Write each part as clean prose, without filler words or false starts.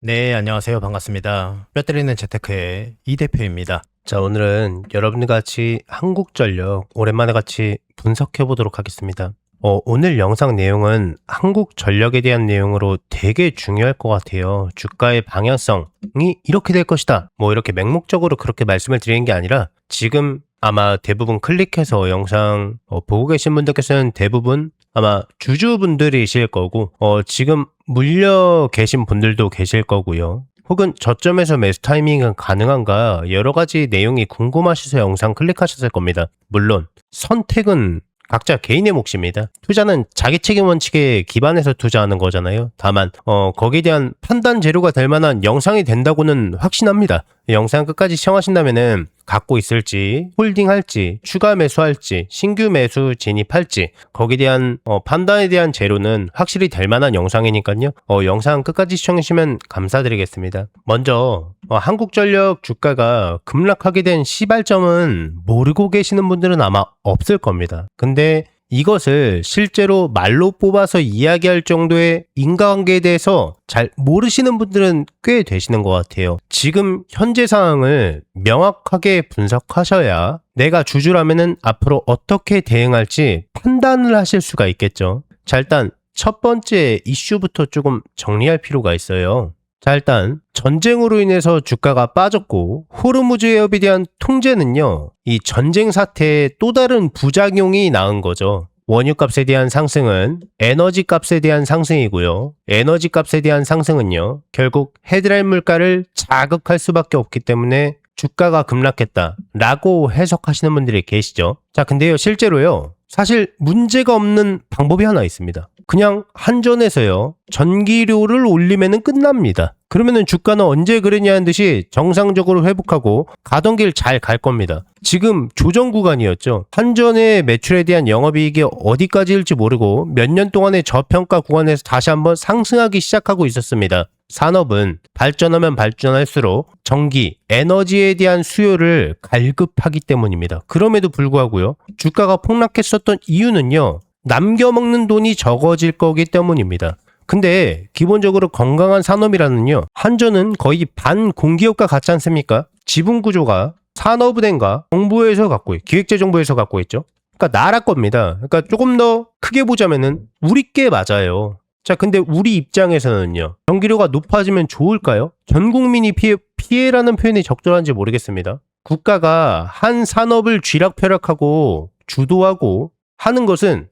네, 안녕하세요. 반갑습니다. 뼈 때리는 재테크의 이 대표입니다. 자, 오늘은 여러분들 같이 한국전력 오랜만에 같이 분석해 보도록 하겠습니다. 오늘 영상 내용은 한국전력에 대한 내용으로 되게 중요할 것 같아요. 주가의 방향성이 이렇게 될 것이다. 이렇게 맹목적으로 그렇게 말씀을 드리는 게 아니라 지금 아마 대부분 클릭해서 영상 보고 계신 분들께서는 대부분 아마 주주분들이실 거고 지금 물려 계신 분들도 계실 거고요. 혹은 저점에서 매수 타이밍은 가능한가 여러 가지 내용이 궁금하셔서 영상 클릭하셨을 겁니다. 물론 선택은 각자 개인의 몫입니다. 투자는 자기 책임 원칙에 기반해서 투자하는 거잖아요. 다만 거기에 대한 판단 재료가 될 만한 영상이 된다고는 확신합니다. 영상 끝까지 시청하신다면은 갖고 있을지, 홀딩할지, 추가 매수할지, 신규 매수 진입할지 거기에 대한 판단에 대한 재료는 확실히 될 만한 영상이니까요. 영상 끝까지 시청해주시면 감사드리겠습니다. 먼저 한국전력 주가가 급락하게 된 시발점은 모르고 계시는 분들은 아마 없을 겁니다. 근데 이것을 실제로 말로 뽑아서 이야기할 정도의 인과관계에 대해서 잘 모르시는 분들은 꽤 되시는 것 같아요. 지금 현재 상황을 명확하게 분석하셔야 내가 주주라면은 앞으로 어떻게 대응할지 판단을 하실 수가 있겠죠. 자, 일단 첫 번째 이슈부터 조금 정리할 필요가 있어요. 자, 일단 전쟁으로 인해서 주가가 빠졌고 호르무즈 해협에 대한 통제는요, 이 전쟁 사태에 또 다른 부작용이 나은 거죠. 원유값에 대한 상승은 에너지 값에 대한 상승이고요. 에너지 값에 대한 상승은요, 결국 헤드라인 물가를 자극할 수밖에 없기 때문에 주가가 급락했다라고 해석하시는 분들이 계시죠. 자, 근데요, 실제로요, 사실 문제가 없는 방법이 하나 있습니다. 그냥 한전에서요, 전기료를 올리면은 끝납니다. 그러면은 주가는 언제 그랬냐는 듯이 정상적으로 회복하고 가던 길 잘 갈 겁니다. 지금 조정 구간이었죠. 한전의 매출에 대한 영업이익이 어디까지일지 모르고 몇 년 동안의 저평가 구간에서 다시 한번 상승하기 시작하고 있었습니다. 산업은 발전하면 발전할수록 전기, 에너지에 대한 수요를 갈급하기 때문입니다. 그럼에도 불구하고요, 주가가 폭락했었던 이유는요, 남겨먹는 돈이 적어질 거기 때문입니다. 근데 기본적으로 건강한 산업이라는요, 한전은 거의 반공기업과 같지 않습니까? 지분 구조가 산업은행과 정부에서 갖고 있고 기획재정부에서 갖고 있죠. 그러니까 나라 겁니다. 그러니까 조금 더 크게 보자면은 우리께 맞아요. 자, 근데 우리 입장에서는요, 전기료가 높아지면 좋을까요? 전 국민이 피해라는 표현이 적절한지 모르겠습니다. 국가가 한 산업을 쥐락펴락하고 주도하고 하는 것은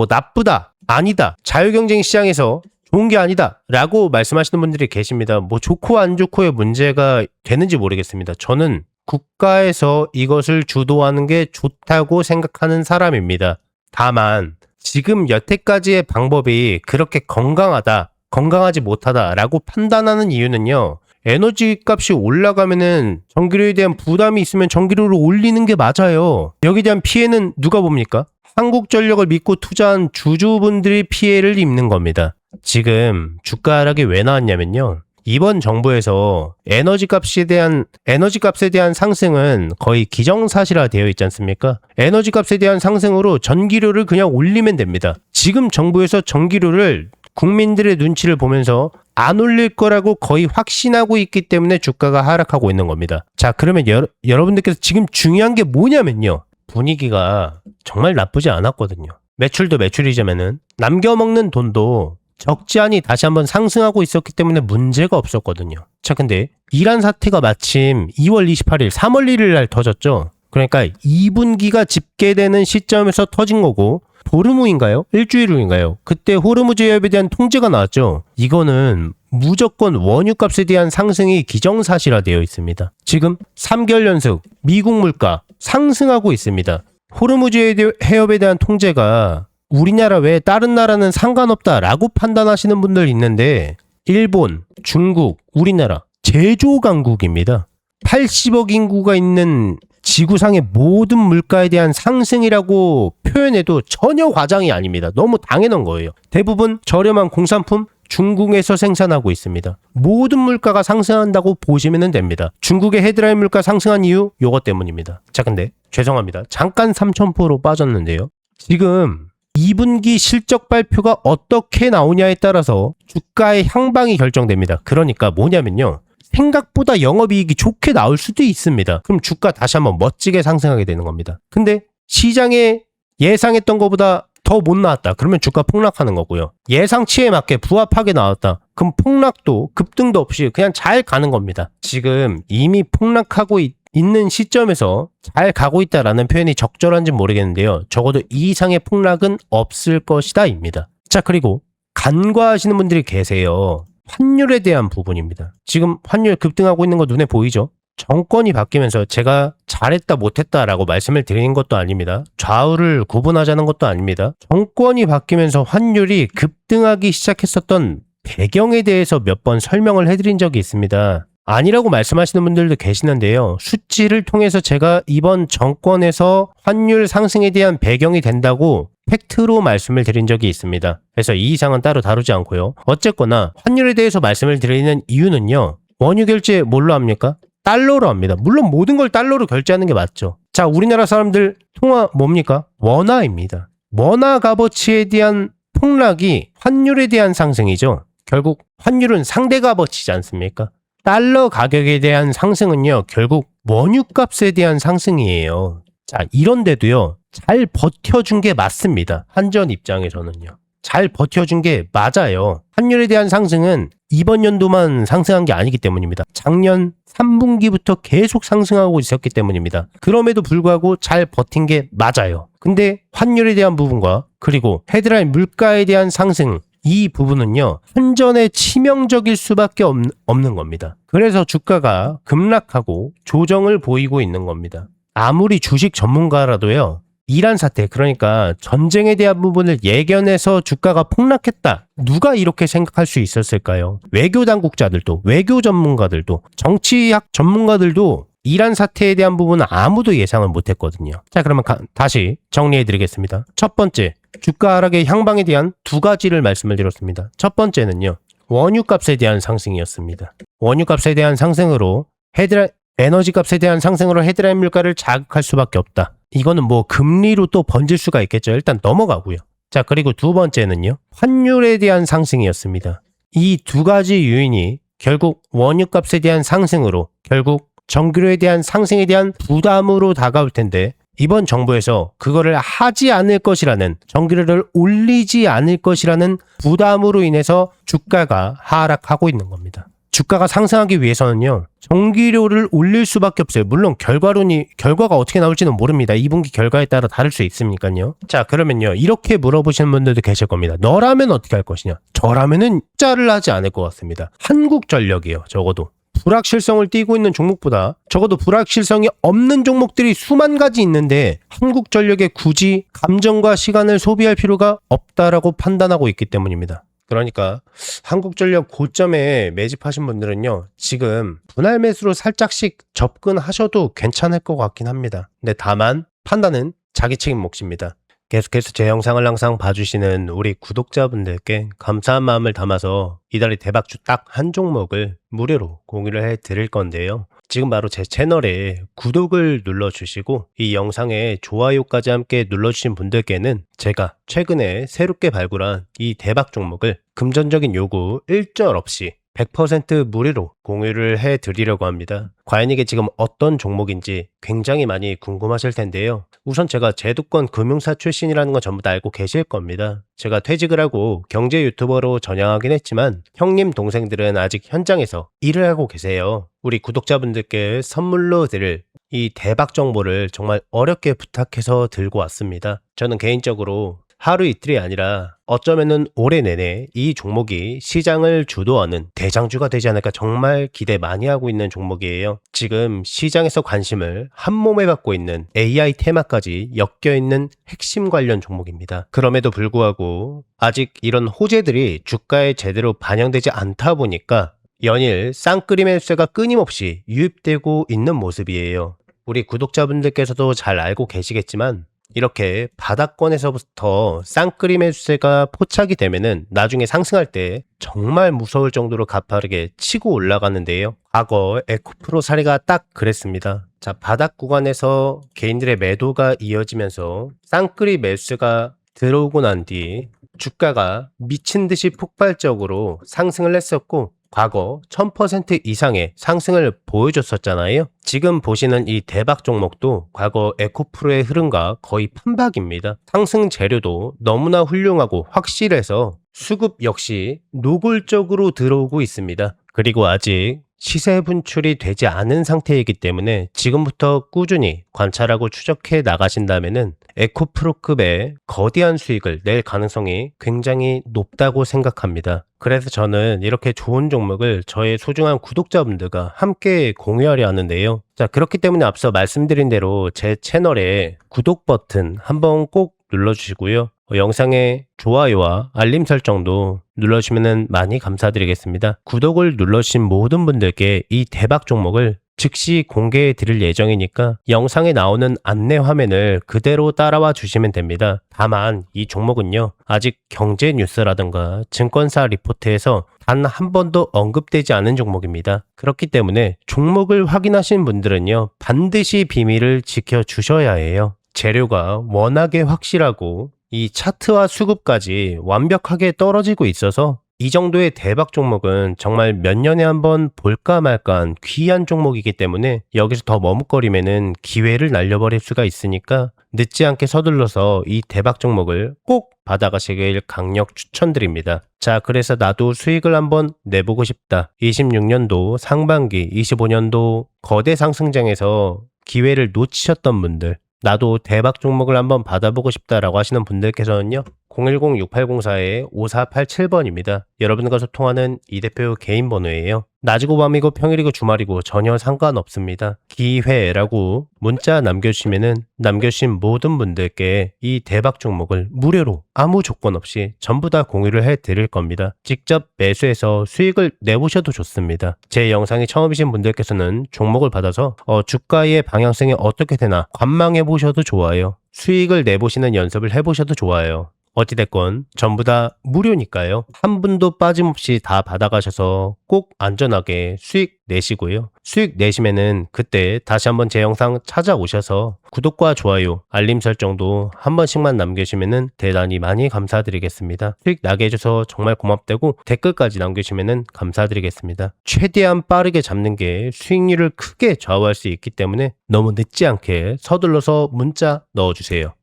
나쁘다, 아니다, 자유경쟁 시장에서 좋은 게 아니다 라고 말씀하시는 분들이 계십니다. 좋고 안 좋고의 문제가 되는지 모르겠습니다. 저는 국가에서 이것을 주도하는 게 좋다고 생각하는 사람입니다. 다만 지금 여태까지의 방법이 그렇게 건강하지 못하다라고 판단하는 이유는요, 에너지 값이 올라가면은 전기료에 대한 부담이 있으면 전기료를 올리는 게 맞아요. 여기에 대한 피해는 누가 봅니까? 한국전력을 믿고 투자한 주주분들이 피해를 입는 겁니다. 지금 주가 하락이 왜 나왔냐면요, 이번 정부에서 에너지 값에 대한 상승은 거의 기정사실화 되어 있지 않습니까? 에너지 값에 대한 상승으로 전기료를 그냥 올리면 됩니다. 지금 정부에서 전기료를 국민들의 눈치를 보면서 안 올릴 거라고 거의 확신하고 있기 때문에 주가가 하락하고 있는 겁니다. 자, 그러면 여러분들께서 지금 중요한 게 뭐냐면요, 분위기가 정말 나쁘지 않았거든요. 매출도 매출이자면은 남겨먹는 돈도 적지 않이 다시 한번 상승하고 있었기 때문에 문제가 없었거든요. 자, 근데 이란 사태가 마침 2월 28일, 3월 1일 날 터졌죠. 그러니까 2분기가 집계되는 시점에서 터진 거고, 보름 후인가요? 일주일 후인가요? 그때 호르무즈 해협에 대한 통제가 나왔죠. 이거는 무조건 원유값에 대한 상승이 기정사실화되어 있습니다. 지금 3개월 연속 미국 물가 상승하고 있습니다. 호르무즈 해협에 대한 통제가 우리나라 외에 다른 나라는 상관없다라고 판단하시는 분들 있는데, 일본, 중국, 우리나라 제조 강국입니다. 80억 인구가 있는 지구상의 모든 물가에 대한 상승이라고 표현해도 전혀 과장이 아닙니다. 너무 당연한 거예요. 대부분 저렴한 공산품 중국에서 생산하고 있습니다. 모든 물가가 상승한다고 보시면 됩니다. 중국의 헤드라인 물가 상승한 이유 요것 때문입니다. 자, 근데 죄송합니다. 잠깐 3,000%로 빠졌는데요, 지금 2분기 실적 발표가 어떻게 나오냐에 따라서 주가의 향방이 결정됩니다. 그러니까 뭐냐면요. 생각보다 영업이익이 좋게 나올 수도 있습니다. 그럼 주가 다시 한번 멋지게 상승하게 되는 겁니다. 근데 시장에 예상했던 것보다 더 못 나왔다. 그러면 주가 폭락하는 거고요. 예상치에 맞게 부합하게 나왔다. 그럼 폭락도 급등도 없이 그냥 잘 가는 겁니다. 지금 이미 폭락하고 있는 시점에서 잘 가고 있다라는 표현이 적절한지 모르겠는데요. 적어도 이 이상의 폭락은 없을 것이다 입니다. 자, 그리고 간과하시는 분들이 계세요. 환율에 대한 부분입니다. 지금 환율 급등하고 있는 거 눈에 보이죠? 정권이 바뀌면서 제가 잘했다 못했다라고 말씀을 드리는 것도 아닙니다. 좌우를 구분하자는 것도 아닙니다. 정권이 바뀌면서 환율이 급등하기 시작했었던 배경에 대해서 몇 번 설명을 해드린 적이 있습니다. 아니라고 말씀하시는 분들도 계시는데요. 수치를 통해서 제가 이번 정권에서 환율 상승에 대한 배경이 된다고 팩트로 말씀을 드린 적이 있습니다. 그래서 이 이상은 따로 다루지 않고요. 어쨌거나 환율에 대해서 말씀을 드리는 이유는요. 원유 결제 뭘로 합니까? 달러로 합니다. 물론 모든 걸 달러로 결제하는 게 맞죠. 자, 우리나라 사람들 통화 뭡니까? 원화입니다. 원화 값어치에 대한 폭락이 환율에 대한 상승이죠. 결국 환율은 상대 값어치지 않습니까? 달러 가격에 대한 상승은요, 결국 원유 값에 대한 상승이에요. 자, 이런데도요, 잘 버텨준 게 맞습니다. 한전 입장에서는요. 잘 버텨준 게 맞아요. 환율에 대한 상승은 이번 연도만 상승한 게 아니기 때문입니다. 작년 3분기부터 계속 상승하고 있었기 때문입니다. 그럼에도 불구하고 잘 버틴 게 맞아요. 근데 환율에 대한 부분과 그리고 헤드라인 물가에 대한 상승, 이 부분은요, 한전에 치명적일 수밖에 없는 겁니다. 그래서 주가가 급락하고 조정을 보이고 있는 겁니다. 아무리 주식 전문가라도요, 이란 사태, 그러니까 전쟁에 대한 부분을 예견해서 주가가 폭락했다. 누가 이렇게 생각할 수 있었을까요? 외교 당국자들도, 외교 전문가들도, 정치학 전문가들도 이란 사태에 대한 부분은 아무도 예상을 못했거든요. 자, 그러면 다시 정리해드리겠습니다. 첫 번째, 주가 하락의 향방에 대한 두 가지를 말씀을 드렸습니다. 첫 번째는요, 원유값에 대한 상승이었습니다. 원유값에 대한 상승으로 에너지 값에 대한 상승으로 헤드라인 물가를 자극할 수밖에 없다. 이거는 뭐 금리로 또 번질 수가 있겠죠. 일단 넘어가고요. 자, 그리고 두 번째는요, 환율에 대한 상승이었습니다. 이 두 가지 요인이 결국 원유값에 대한 상승으로 결국 전기료에 대한 상승에 대한 부담으로 다가올 텐데, 이번 정부에서 그거를 하지 않을 것이라는, 전기료를 올리지 않을 것이라는 부담으로 인해서 주가가 하락하고 있는 겁니다. 주가가 상승하기 위해서는요, 전기료를 올릴 수밖에 없어요. 물론 결과가 어떻게 나올지는 모릅니다. 2분기 결과에 따라 다를 수 있으니까요. 자, 그러면요, 이렇게 물어보시는 분들도 계실 겁니다. 너라면 어떻게 할 것이냐? 저라면은 투자를 하지 않을 것 같습니다. 한국전력이요. 적어도 불확실성을 띠고 있는 종목보다 적어도 불확실성이 없는 종목들이 수만 가지 있는데 한국전력에 굳이 감정과 시간을 소비할 필요가 없다라고 판단하고 있기 때문입니다. 그러니까 한국전력 고점에 매집하신 분들은요, 지금 분할 매수로 살짝씩 접근하셔도 괜찮을 것 같긴 합니다. 근데 다만 판단은 자기 책임 몫입니다. 계속해서 제 영상을 항상 봐주시는 우리 구독자분들께 감사한 마음을 담아서 이달의 대박주 딱 한 종목을 무료로 공유를 해드릴 건데요. 지금 바로 제 채널에 구독을 눌러주시고 이 영상에 좋아요까지 함께 눌러주신 분들께는 제가 최근에 새롭게 발굴한 이 대박 종목을 금전적인 요구 일절 없이 100% 무료로 공유를 해드리려고 합니다. 과연 이게 지금 어떤 종목인지 굉장히 많이 궁금하실 텐데요. 우선 제가 제도권 금융사 출신이라는 건 전부 다 알고 계실 겁니다. 제가 퇴직을 하고 경제 유튜버로 전향하긴 했지만 형님 동생들은 아직 현장에서 일을 하고 계세요. 우리 구독자분들께 선물로 드릴 이 대박 정보를 정말 어렵게 부탁해서 들고 왔습니다. 저는 개인적으로 하루 이틀이 아니라 어쩌면은 올해 내내 이 종목이 시장을 주도하는 대장주가 되지 않을까 정말 기대 많이 하고 있는 종목이에요. 지금 시장에서 관심을 한몸에 받고 있는 AI 테마까지 엮여있는 핵심 관련 종목입니다. 그럼에도 불구하고 아직 이런 호재들이 주가에 제대로 반영되지 않다 보니까 연일 쌍끌이 매수세가 끊임없이 유입되고 있는 모습이에요. 우리 구독자분들께서도 잘 알고 계시겠지만 이렇게 바닥권에서부터 쌍끌이 매수세가 포착이 되면은 나중에 상승할 때 정말 무서울 정도로 가파르게 치고 올라가는데요. 과거 에코프로 사례가 딱 그랬습니다. 자, 바닥 구간에서 개인들의 매도가 이어지면서 쌍끌이 매수세가 들어오고 난 뒤 주가가 미친 듯이 폭발적으로 상승을 했었고 과거 1000% 이상의 상승을 보여줬었잖아요. 지금 보시는 이 대박 종목도 과거 에코프로의 흐름과 거의 판박입니다. 상승 재료도 너무나 훌륭하고 확실해서 수급 역시 노골적으로 들어오고 있습니다. 그리고 아직 시세 분출이 되지 않은 상태이기 때문에 지금부터 꾸준히 관찰하고 추적해 나가신다면은 에코프로급의 거대한 수익을 낼 가능성이 굉장히 높다고 생각합니다. 그래서 저는 이렇게 좋은 종목을 저의 소중한 구독자분들과 함께 공유하려 하는데요. 자, 그렇기 때문에 앞서 말씀드린 대로 제 채널에 구독 버튼 한번 꼭 눌러주시고요. 영상의 좋아요와 알림 설정도 눌러주시면 많이 감사드리겠습니다. 구독을 눌러주신 모든 분들께 이 대박 종목을 즉시 공개해 드릴 예정이니까 영상에 나오는 안내 화면을 그대로 따라와 주시면 됩니다. 다만 이 종목은요, 아직 경제 뉴스라든가 증권사 리포트에서 단 한 번도 언급되지 않은 종목입니다. 그렇기 때문에 종목을 확인하신 분들은요, 반드시 비밀을 지켜주셔야 해요. 재료가 워낙에 확실하고 이 차트와 수급까지 완벽하게 떨어지고 있어서 이 정도의 대박 종목은 정말 몇 년에 한번 볼까 말까한 귀한 종목이기 때문에 여기서 더 머뭇거리면은 기회를 날려버릴 수가 있으니까 늦지 않게 서둘러서 이 대박 종목을 꼭 받아가시길 강력 추천드립니다. 자, 그래서 나도 수익을 한번 내보고 싶다. 26년도 상반기, 25년도 거대 상승장에서 기회를 놓치셨던 분들, 나도 대박 종목을 한번 받아보고 싶다라고 하시는 분들께서는요, 010-6804-5487번입니다. 여러분과 소통하는 이 대표 개인 번호예요. 낮이고 밤이고 평일이고 주말이고 전혀 상관없습니다. 기회라고 문자 남겨주신 모든 분들께 이 대박 종목을 무료로 아무 조건 없이 전부 다 공유를 해드릴 겁니다. 직접 매수해서 수익을 내보셔도 좋습니다. 제 영상이 처음이신 분들께서는 종목을 받아서 주가의 방향성이 어떻게 되나 관망해 보셔도 좋아요. 수익을 내보시는 연습을 해보셔도 좋아요. 어찌됐건 전부 다 무료니까요. 한 분도 빠짐없이 다 받아가셔서 꼭 안전하게 수익 내시고요. 수익 내시면은 그때 다시 한번 제 영상 찾아오셔서 구독과 좋아요, 알림 설정도 한 번씩만 남겨주시면은 대단히 많이 감사드리겠습니다. 수익 나게 해줘서 정말 고맙다고 댓글까지 남겨주시면은 감사드리겠습니다. 최대한 빠르게 잡는 게 수익률을 크게 좌우할 수 있기 때문에 너무 늦지 않게 서둘러서 문자 넣어주세요.